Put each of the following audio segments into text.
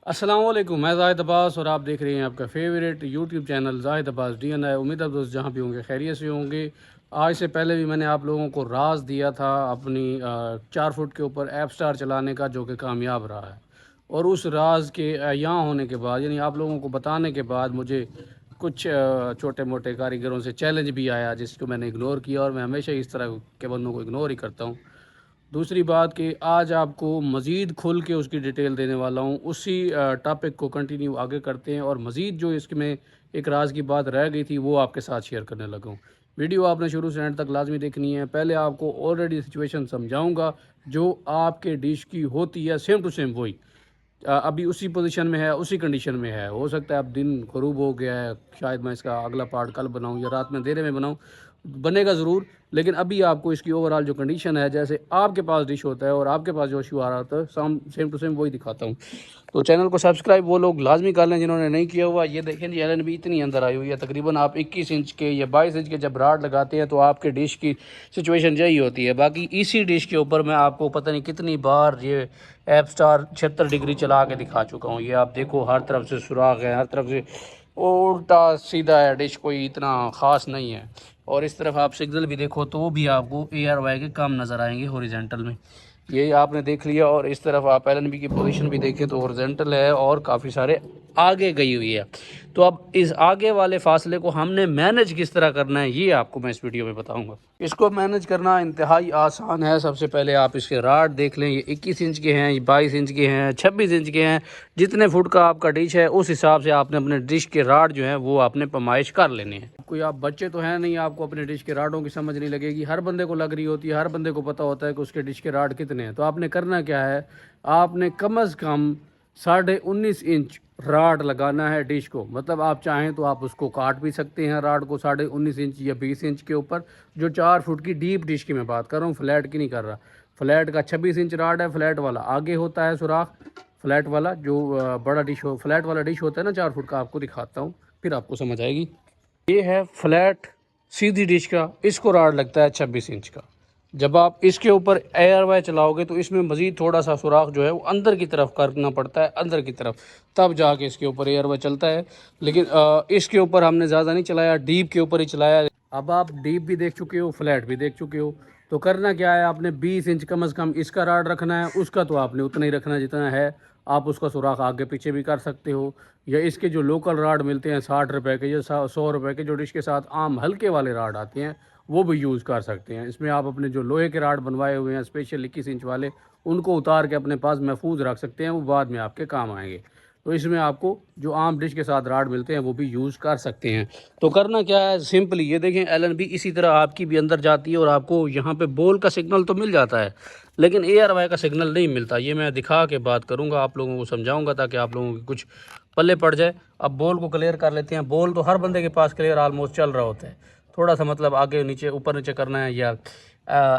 अस्सलाम वालेकुम, मैं जाहिद अब्बास और आप देख रहे हैं आपका favourite YouTube channel Zahid Abbas DNI। उम्मीद है दोस्त जहाँ भी होंगे खैरियत से होंगे। आज से पहले भी मैंने आप लोगों को राज दिया था अपनी 4 फुट के ऊपर ऐप स्टार चलाने का, जो कि कामयाब रहा है। और उस राज के यहाँ होने के बाद, यानी आप लोगों को बताने के बाद, मुझे कुछ छोटे मोटे कारीगरों से चैलेंज भी आया, जिसको मैंने इग्नोर किया। और मैं हमेशा इस तरह के बंदों को इग्नोर ही करता हूँ। दूसरी बात कि आज आपको मज़ीद खुल के उसकी डिटेल देने वाला हूँ। उसी टॉपिक को कंटिन्यू आगे करते हैं और मज़ीद जो इसमें एक राज की बात रह गई थी वो आपके साथ शेयर करने लगा हूँ। वीडियो आपने शुरू से एंड तक लाजमी देखनी है। पहले आपको ऑलरेडी सिचुएशन समझाऊंगा जो आपके डिश की होती है, सेम टू सेम वही अभी उसी पोजीशन में है, उसी कंडीशन में है। हो सकता है अब दिन ग़रूब हो गया है, शायद मैं इसका अगला पार्ट कल बनाऊं या रात में अंधेरे में बनाऊं, बनेगा ज़रूर। लेकिन अभी आपको इसकी ओवरऑल जो कंडीशन है, जैसे आपके पास डिश होता है और आपके पास जो इशू आ रहा होता है, सेम टू सेम वही दिखाता हूँ। तो चैनल को सब्सक्राइब वो लोग लाजमी कर लें जिन्होंने नहीं किया हुआ। ये देखें जी, LNB इतनी अंदर आई हुई है। तकरीबन आप 21 इंच के या 22 इंच के जब राड लगाते हैं तो आपके डिश की सिचुएशन यही होती है। बाकी इसी डिश के ऊपर मैं आपको पता नहीं कितनी बार ये ऐप स्टार 76 डिग्री चला के दिखा चुका हूँ। ये आप देखो, हर तरफ से सुराख है, हर तरफ से उल्टा सीधा है, डिश कोई इतना ख़ास नहीं है। और इस तरफ आप सिग्नल भी देखो तो वो भी आपको ARY के कम नज़र आएंगे हॉरिजॉन्टल में। ये आपने देख लिया। और इस तरफ आप LNB की पोजीशन भी देखें तो हॉरिजॉन्टल है और काफ़ी सारे आगे गई हुई है। तो अब इस आगे वाले फासले को हमने मैनेज किस तरह करना है, ये आपको मैं इस वीडियो में बताऊंगा। इसको मैनेज करना इंतहाई आसान है। सबसे पहले आप इसके राड देख लें। ये 21 इंच के हैं, ये 22 इंच के हैं, 26 इंच के हैं। जितने फुट का आपका डिश है उस हिसाब से आपने अपने डिश के राड जो हैं वो आपने पैमाइश कर लेने हैं। कोई आप बच्चे तो हैं नहीं, आपको अपने डिश के राडों की समझ नहीं लगेगी। हर बंदे को लग रही होती है, हर बंदे को पता होता है कि उसके डिश के राड कितने हैं। तो आपने करना क्या है, आपने कम अज़ कम 19.5 इंच राड लगाना है डिश को। मतलब आप चाहें तो आप उसको काट भी सकते हैं, राड को 19.5 इंच या 20 इंच के ऊपर। जो 4 फुट की डीप डिश की मैं बात कर रहा हूँ, फ्लैट की नहीं कर रहा। फ्लैट का 26 इंच राड है। फ्लैट वाला आगे होता है सुराख। फ्लैट वाला जो बड़ा डिश हो, फ्लैट वाला डिश होता है ना 4 फुट का, आपको दिखाता हूँ फिर आपको समझ आएगी। ये है फ्लैट सीधी डिश का, इसको राड लगता है 26 इंच का। जब आप इसके ऊपर ARY चलाओगे तो इसमें मज़ीद थोड़ा सा सुराख जो है वो अंदर की तरफ करना पड़ता है, अंदर की तरफ, तब जाके इसके ऊपर ARY चलता है। लेकिन इसके ऊपर हमने ज़्यादा नहीं चलाया, डीप के ऊपर ही चलाया। अब आप डीप भी देख चुके हो, फ्लैट भी देख चुके हो। तो करना क्या है, आपने 20 इंच कम अज़ कम इसका राड रखना है। उसका तो आपने उतना ही रखना जितना है। आप उसका सुराख आगे पीछे भी कर सकते हो, या इसके जो लोकल राड मिलते हैं 60 रुपए के या 100 रुपए के, जो डिश के साथ आम हल्के वाले राड आते हैं, वो भी यूज़ कर सकते हैं। इसमें आप अपने जो लोहे के राड बनवाए हुए हैं स्पेशल 21 इंच वाले, उनको उतार के अपने पास महफूज रख सकते हैं, वो बाद में आपके काम आएंगे। तो इसमें आपको जो आम डिश के साथ राड मिलते हैं वो भी यूज़ कर सकते हैं। तो करना क्या है, सिंपली ये देखें, LNB इसी तरह आपकी भी अंदर जाती है और आपको यहाँ पे बॉल का सिग्नल तो मिल जाता है, लेकिन ARY का सिग्नल नहीं मिलता। ये मैं दिखा के बात करूँगा, आप लोगों को समझाऊँगा ताकि आप लोगों की कुछ पल्ले पड़ जाए। अब बॉल को क्लियर कर लेते हैं। बॉल तो हर बंदे के पास क्लियर ऑलमोस्ट चल रहा होता है। थोड़ा सा मतलब आगे नीचे ऊपर नीचे करना है या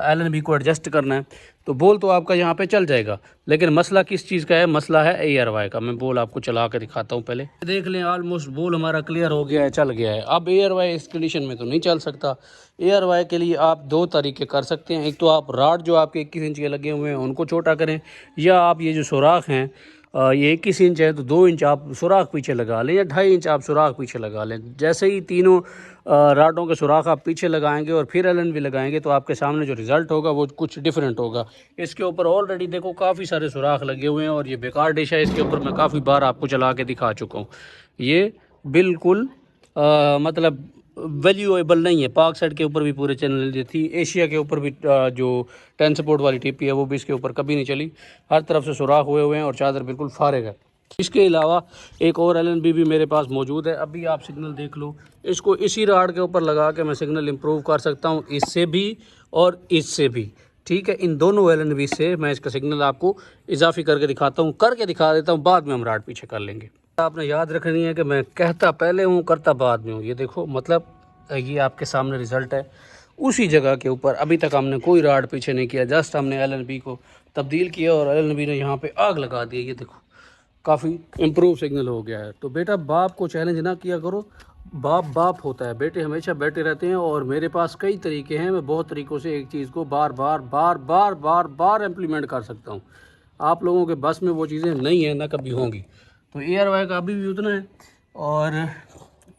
LNB को एडजस्ट करना है तो बोल तो आपका यहाँ पे चल जाएगा। लेकिन मसला किस चीज़ का है, मसला है ARY का। मैं बोल आपको चला के दिखाता हूँ। पहले देख लें, ऑलमोस्ट बोल हमारा क्लियर हो गया है, चल गया है। अब ARY इस कंडीशन में तो नहीं चल सकता। ARY के लिए आप दो तरीके कर सकते हैं। एक तो आप राड जो आपके 21 इंच के लगे हुए हैं उनको छोटा करें, या आप ये जो सुराख हैं ये 21 इंच है तो 2 इंच आप सुराख पीछे लगा लें, या 2.5 इंच आप सुराख पीछे लगा लें। जैसे ही तीनों राडों के सुराख आप पीछे लगाएंगे और फिर LNB लगाएंगे तो आपके सामने जो रिज़ल्ट होगा वो कुछ डिफरेंट होगा। इसके ऊपर ऑलरेडी देखो काफ़ी सारे सुराख लगे हुए हैं और ये बेकार डिश है। इसके ऊपर मैं काफ़ी बार आपको चला के दिखा चुका हूँ। ये बिल्कुल मतलब वैल्यूएबल नहीं है। पाक सेट के ऊपर भी पूरे चैनल जो थी, एशिया के ऊपर भी जो 10 सपोर्ट वाली टीपी है वो भी इसके ऊपर कभी नहीं चली। हर तरफ से सुराख हुए हुए हैं और चादर बिल्कुल फारिग है। इसके अलावा एक और LNB भी मेरे पास मौजूद है। अभी आप सिग्नल देख लो, इसको इसी राड के ऊपर लगा के मैं सिग्नल इम्प्रूव कर सकता हूँ, इससे भी और इससे भी। ठीक है, इन दोनों LNB से मैं इसका सिग्नल आपको इजाफी करके दिखाता हूँ, करके दिखा देता हूँ, बाद में हम राड पीछे कर लेंगे। आपने याद रखनी है कि मैं कहता पहले हूँ करता बाद में हूँ। ये देखो, मतलब ये आपके सामने रिज़ल्ट है उसी जगह के ऊपर। अभी तक हमने कोई राड पीछे नहीं किया, जस्ट हमने LNB को तब्दील किया और LNB ने यहाँ पे आग लगा दी। ये देखो, काफ़ी इम्प्रूव सिग्नल हो गया है। तो बेटा बाप को चैलेंज ना किया करो, बाप बाप होता है, बेटे हमेशा बैठे रहते हैं। और मेरे पास कई तरीके हैं, मैं बहुत तरीक़ों से एक चीज़ को बार बार बार बार बार बार इम्प्लीमेंट कर सकता हूँ। आप लोगों के बस में वो चीज़ें नहीं हैं, ना कभी होंगी। तो ARY का अभी भी उतना है। और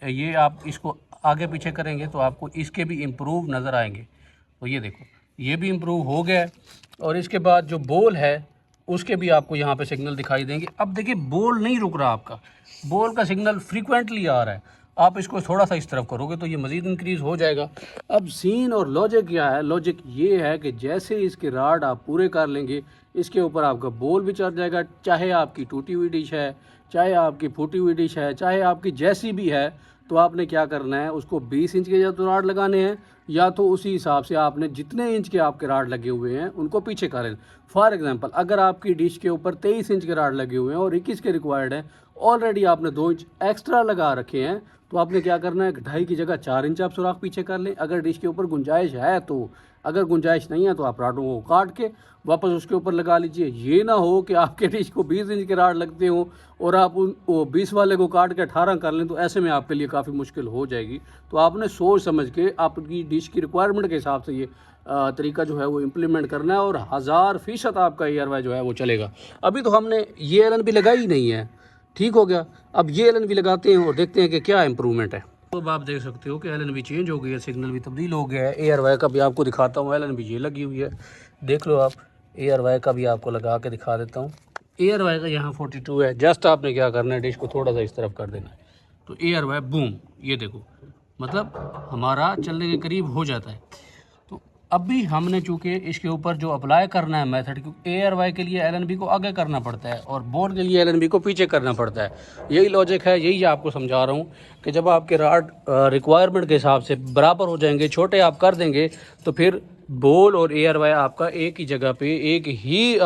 ये आप इसको आगे पीछे करेंगे तो आपको इसके भी इम्प्रूव नज़र आएंगे। तो ये देखो, ये भी इम्प्रूव हो गया है। और इसके बाद जो बॉल है उसके भी आपको यहाँ पे सिग्नल दिखाई देंगे। अब देखिए बॉल नहीं रुक रहा, आपका बॉल का सिग्नल फ्रीक्वेंटली आ रहा है। आप इसको थोड़ा सा इस तरफ करोगे तो ये मज़ीद इंक्रीज़ हो जाएगा। अब सीन और लॉजिक क्या है? लॉजिक ये है कि जैसे इसके राड आप पूरे कर लेंगे, इसके ऊपर आपका बॉल भी चढ़ जाएगा। चाहे आपकी टूटी हुई डिश है, चाहे आपकी फूटी हुई डिश है, चाहे आपकी जैसी भी है, तो आपने क्या करना है, उसको 20 इंच के या तो राड लगाने हैं, या तो उसी हिसाब से आपने जितने इंच के आपके राड लगे हुए हैं उनको पीछे करें। फॉर एग्जांपल, अगर आपकी डिश के ऊपर 23 इंच के राड लगे हुए हैं और 21 के रिक्वायर्ड हैं, ऑलरेडी आपने 2 इंच एक्स्ट्रा लगा रखे हैं, तो आपने क्या करना है, 2.5 की जगह 4 इंच आप सुराख पीछे कर लें अगर डिश के ऊपर गुंजाइश है तो। अगर गुंजाइश नहीं है तो आप राडों को काट के वापस उसके ऊपर लगा लीजिए। ये ना हो कि आपके डिश को 20 इंच के राड लगते हो और आप वो 20 वाले को काट के 18 कर लें, तो ऐसे में आपके लिए काफ़ी मुश्किल हो जाएगी। तो आपने सोच समझ के आपकी डिश की रिक्वायरमेंट के हिसाब से ये तरीका जो है वो इम्प्लीमेंट करना है, और 1000% आपका ARY जो है वो चलेगा। अभी तो हमने ये LNB लगाई ही नहीं है, ठीक हो गया। अब ये LNB लगाते हैं और देखते हैं कि क्या इम्प्रूवमेंट है। तो अब आप देख सकते हो कि LNB चेंज हो गई है, सिग्नल भी तब्दील हो गया है। ARY का भी आपको दिखाता हूँ, LNB ये लगी हुई है, देख लो आप। ARY का भी आपको लगा के दिखा देता हूँ। ARY का यहाँ 42 है। जस्ट आपने क्या करना है, डिश को थोड़ा सा इस तरफ कर देना है, तो ARY बूम, ये देखो, मतलब हमारा चलने के करीब हो जाता है। तो अभी हमने चूँकि इसके ऊपर जो अप्लाई करना है मेथड, क्योंकि ARY के लिए LNB को आगे करना पड़ता है और बोर्ड के लिए LNB को पीछे करना पड़ता है। यही लॉजिक है, यही आपको समझा रहा हूँ कि जब आपके राड रिक्वायरमेंट के हिसाब से बराबर हो जाएंगे, छोटे आप कर देंगे, तो फिर बॉल और ARY आपका एक ही जगह पे एक ही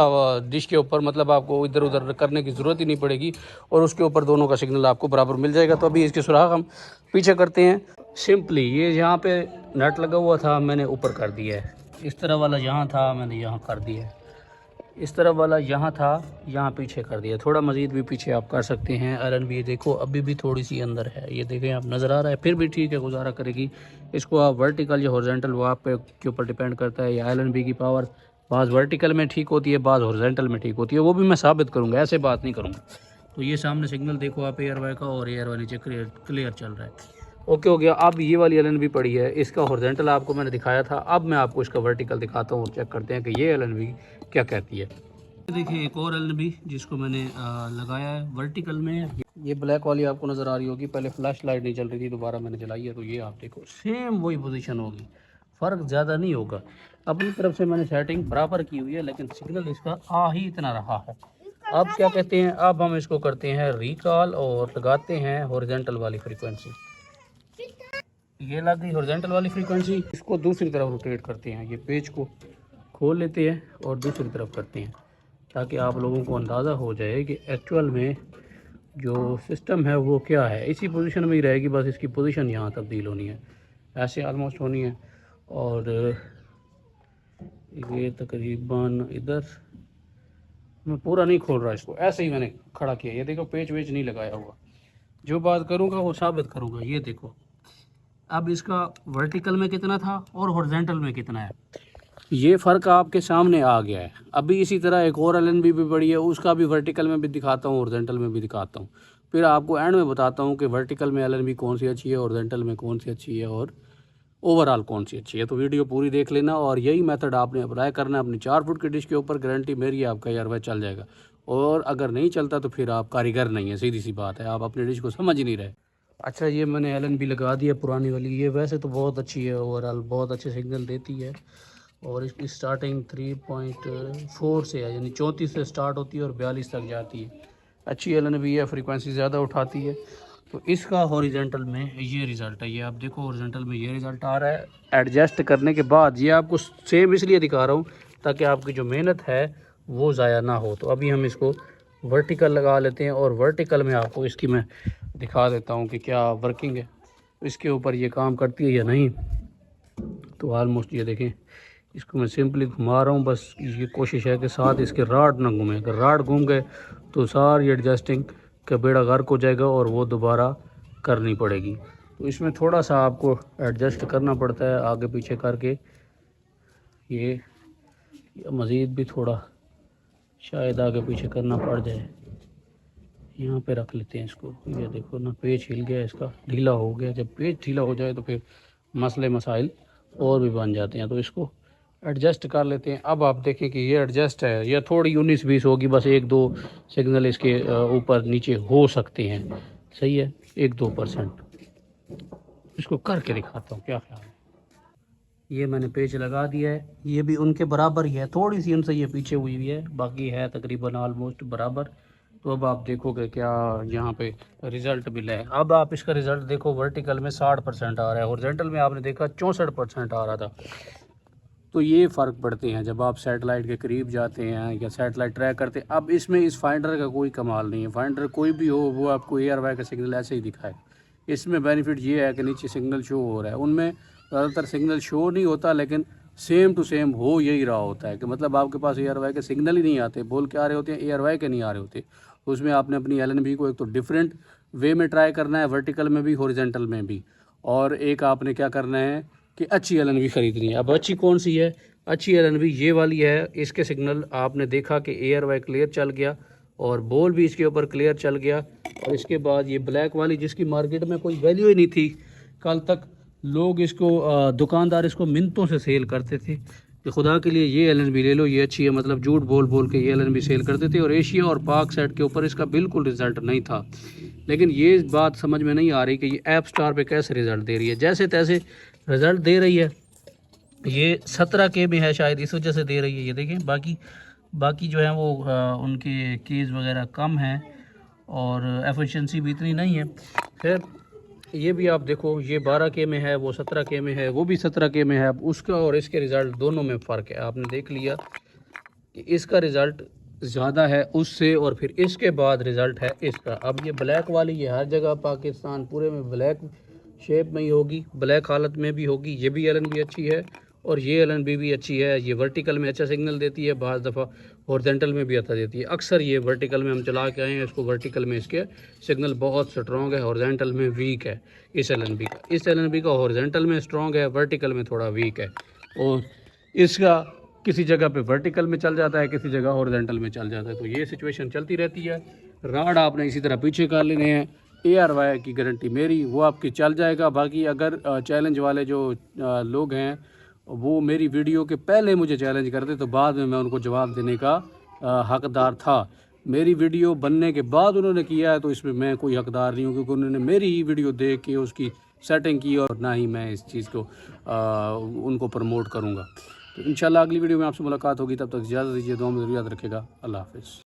डिश के ऊपर, मतलब आपको इधर उधर करने की ज़रूरत ही नहीं पड़ेगी और उसके ऊपर दोनों का सिग्नल आपको बराबर मिल जाएगा। तो अभी इसके सुराख हम पीछे करते हैं। सिंपली ये यहाँ पे नट लगा हुआ था, मैंने ऊपर कर दिया है। इस तरह वाला यहाँ था, मैंने यहाँ कर दिया है। इस तरह वाला यहाँ था, यहाँ पीछे कर दिया। थोड़ा मज़ीद भी पीछे आप कर सकते हैं। LNB देखो अभी भी थोड़ी सी अंदर है, ये देखें आप, नज़र आ रहा है, फिर भी ठीक है, गुजारा करेगी। इसको आप वर्टिकल या हॉरिजॉन्टल, वो आप पे के ऊपर डिपेंड करता है। या LNB की पावर बाज़ वर्टिकल में ठीक होती है, बाज़ हॉरिजॉन्टल में ठीक होती है, वो भी मैं साबित करूँगा, ऐसे बात नहीं करूँगा। तो ये सामने सिग्नल देखो आप ARY का, और ARY नीचे क्लियर चल रहा है। ओके हो गया। अब ये वाली LNB पड़ी है, इसका हॉरिजॉन्टल आपको मैंने दिखाया था, अब मैं आपको इसका वर्टिकल दिखाता हूँ और चेक करते हैं कि ये LNB क्या कहती है। देखिए एक और LNB जिसको मैंने लगाया है वर्टिकल में, ये ब्लैक वाली आपको नज़र आ रही होगी। पहले फ्लैश लाइट नहीं चल रही थी, दोबारा मैंने जलाई है, तो ये आप देखो सेम वही पोजीशन होगी, फ़र्क ज़्यादा नहीं होगा। अपनी तरफ से मैंने सेटिंग बराबर की हुई है, लेकिन सिग्नल इसका आ ही इतना रहा है। अब क्या कहते हैं, अब हम इसको करते हैं रिकॉल और लगाते हैं हॉरिजॉन्टल वाली फ्रीक्वेंसी। ये लग गई हॉरिजॉन्टल वाली फ्रीक्वेंसी। इसको दूसरी तरफ रोटेट करते हैं, ये पेज को खोल लेते हैं और दूसरी तरफ करते हैं, ताकि आप लोगों को अंदाज़ा हो जाए कि एक्चुअल में जो सिस्टम है वो क्या है। इसी पोजीशन में ही रहेगी, बस इसकी पोजीशन यहाँ तब्दील होनी है, ऐसे आलमोस्ट होनी है। और ये तकरीबन इधर, मैं पूरा नहीं खोल रहा इसको, ऐसे ही मैंने खड़ा किया। ये देखो पेच वेच नहीं लगाया हुआ, जो बात करूँगा वो साबित करूँगा। ये देखो अब इसका वर्टिकल में कितना था और हॉरिजॉन्टल में कितना है, ये फ़र्क आपके सामने आ गया है। अभी इसी तरह एक और LNB भी पड़ी है, उसका भी वर्टिकल में भी दिखाता हूँ, हॉरिजॉन्टल में भी दिखाता हूँ। फिर आपको एंड में बताता हूँ कि वर्टिकल में LNB कौन सी अच्छी है, हॉरिजॉन्टल में कौन सी अच्छी है, और ओवरऑल कौन सी अच्छी है। तो वीडियो पूरी देख लेना, और यही मेथड आपने अप्लाई करना है अपनी 4 फुट की डिश के ऊपर। गारंटी मेरी है आपका ARY चल जाएगा, और अगर नहीं चलता तो फिर आप कारीगर नहीं है, सीधी सी बात है, आप अपनी डिश को समझ ही नहीं रहे। अच्छा, ये मैंने LNB लगा दी है पुरानी वाली। ये वैसे तो बहुत अच्छी है, ओवरऑल बहुत अच्छे सिग्नल देती है, और इसकी स्टार्टिंग 3.4 से है, यानी 34 से स्टार्ट होती है और 42 तक जाती है। अच्छी LNB है, फ्रीक्वेंसी ज़्यादा उठाती है। तो इसका हॉरिजॉन्टल में ये रिज़ल्ट है, ये आप देखो हॉरिजॉन्टल में ये रिज़ल्ट आ रहा है। एडजस्ट करने के बाद ये आपको सेम इसलिए दिखा रहा हूँ ताकि आपकी जो मेहनत है वो ज़ाया ना हो। तो अभी हम इसको वर्टिकल लगा लेते हैं, और वर्टिकल में आपको इसकी मैं दिखा देता हूँ कि क्या वर्किंग है, इसके ऊपर ये काम करती है या नहीं। तो ऑलमोस्ट ये देखें, इसको मैं सिंपली घुमा रहा हूँ, बस ये कोशिश है कि साथ इसके राड ना घूमें। अगर राड घूम गए तो सारी एडजस्टिंग का बेड़ा गर्क हो जाएगा और वो दोबारा करनी पड़ेगी। तो इसमें थोड़ा सा आपको एडजस्ट करना पड़ता है आगे पीछे करके। ये मज़ीद भी थोड़ा शायद आगे पीछे करना पड़ जाए। यहाँ पे रख लेते हैं इसको। ये देखो ना, पेज हिल गया इसका, ढीला हो गया। जब पेज ढीला हो जाए तो फिर मसले मसाइल और भी बन जाते हैं। तो इसको एडजस्ट कर लेते हैं। अब आप देखें कि ये एडजस्ट है, ये थोड़ी 19-20 होगी बस, 1-2 सिग्नल इसके ऊपर नीचे हो सकते हैं। सही है, 1-2%। इसको करके दिखाता हूँ, क्या ख्याल है। ये मैंने पेज लगा दिया है, ये भी उनके बराबर ही है, थोड़ी सी उनसे ये पीछे हुई हुई है, बाकी है तकरीबन ऑलमोस्ट बराबर। तो अब आप देखोगे क्या यहाँ पे रिज़ल्ट मिला है। अब आप इसका रिज़ल्ट देखो, वर्टिकल में 60% आ रहा है, हॉरिजॉन्टल में आपने देखा 64% आ रहा था। तो ये फ़र्क पड़ते हैं जब आप सैटेलाइट के करीब जाते हैं या सैटेलाइट ट्रैक करते हैं। अब इसमें इस फाइंडर का कोई कमाल नहीं है, फाइंडर कोई भी हो वो आपको ARY का सिग्नल ऐसे ही दिखाए। इसमें बेनिफिट ये है कि नीचे सिग्नल शो हो रहा है, उनमें ज़्यादातर सिग्नल शो नहीं होता, लेकिन सेम टू सेम हो यही रहा होता है कि मतलब आपके पास ARY के सिग्नल ही नहीं आते, बोल के आ रहे होते हैं, ARY के नहीं आ रहे होते। तो उसमें आपने अपनी LNB को एक तो डिफरेंट वे में ट्राई करना है, वर्टिकल में भी हॉरिजॉन्टल में भी, और एक आपने क्या करना है कि अच्छी LNB ख़रीदनी है। अब अच्छी कौन सी है? अच्छी LNB ये वाली है। इसके सिग्नल आपने देखा कि ARY क्लियर चल गया और बॉल भी इसके ऊपर क्लियर चल गया। और इसके बाद ये ब्लैक वाली जिसकी मार्केट में कोई वैल्यू ही नहीं थी कल तक, लोग इसको दुकानदार इसको मिनटों से सेल करते थे कि खुदा के लिए ये LNB ले लो, ये अच्छी है, मतलब झूठ बोल बोल के ये LNB सेल करते थे। और एशिया और पाक सेट के ऊपर इसका बिल्कुल रिज़ल्ट नहीं था। लेकिन ये बात समझ में नहीं आ रही कि ये ऐप स्टार पे कैसे रिज़ल्ट दे रही है, जैसे तैसे रिज़ल्ट दे रही है। ये 17K में है शायद, इस वजह से दे रही है। ये देखें, बाकी जो है वो उनके केस वगैरह कम हैं और एफिशिएंसी भी इतनी नहीं है। खैर, ये भी आप देखो, ये 12K में है, वो 17K में है, वो भी 17K में है। अब उसका और इसके रिज़ल्ट दोनों में फ़र्क है। आपने देख लिया कि इसका रिज़ल्ट ज़्यादा है उससे, और फिर इसके बाद रिज़ल्ट है इसका। अब ये ब्लैक वाली, ये हर जगह पाकिस्तान पूरे में ब्लैक शेप में ही होगी, ब्लैक हालत में भी होगी। ये भी LNB अच्छी है और ये LNB भी अच्छी है। ये वर्टिकल में अच्छा सिग्नल देती है, बाज़ दफ़ा हॉरिजॉन्टल में भी अच्छा देती है। अक्सर ये वर्टिकल में हम चला के आए हैं इसको, वर्टिकल में इसके सिग्नल बहुत स्ट्रॉन्ग है, हॉरिजॉन्टल में वीक है इस LNB का। इस LNB का हॉरिजॉन्टल में स्ट्रॉन्ग है, वर्टिकल में थोड़ा वीक है। और इसका किसी जगह पे वर्टिकल में चल जाता है, किसी जगह हॉरिजॉन्टल में चल जाता है। तो ये सिचुएशन चलती रहती है। राड आपने इसी तरह पीछे कर लेने हैं। ARY की गारंटी मेरी, वो आपकी चल जाएगा। बाकी अगर चैलेंज वाले जो लोग हैं वो मेरी वीडियो के पहले मुझे चैलेंज करते तो बाद में मैं उनको जवाब देने का हकदार था। मेरी वीडियो बनने के बाद उन्होंने किया है तो इसमें मैं कोई हकदार नहीं हूँ, क्योंकि उन्होंने मेरी ही वीडियो देख के उसकी सेटिंग की और ना ही मैं इस चीज़ को उनको प्रमोट करूँगा। तो इंशाल्लाह अगली वीडियो में आपसे मुलाकात होगी, तब तक इजाज़त दीजिए, दुआ में ज़रूर याद रखेगा। अल्लाह हाफ़िज़।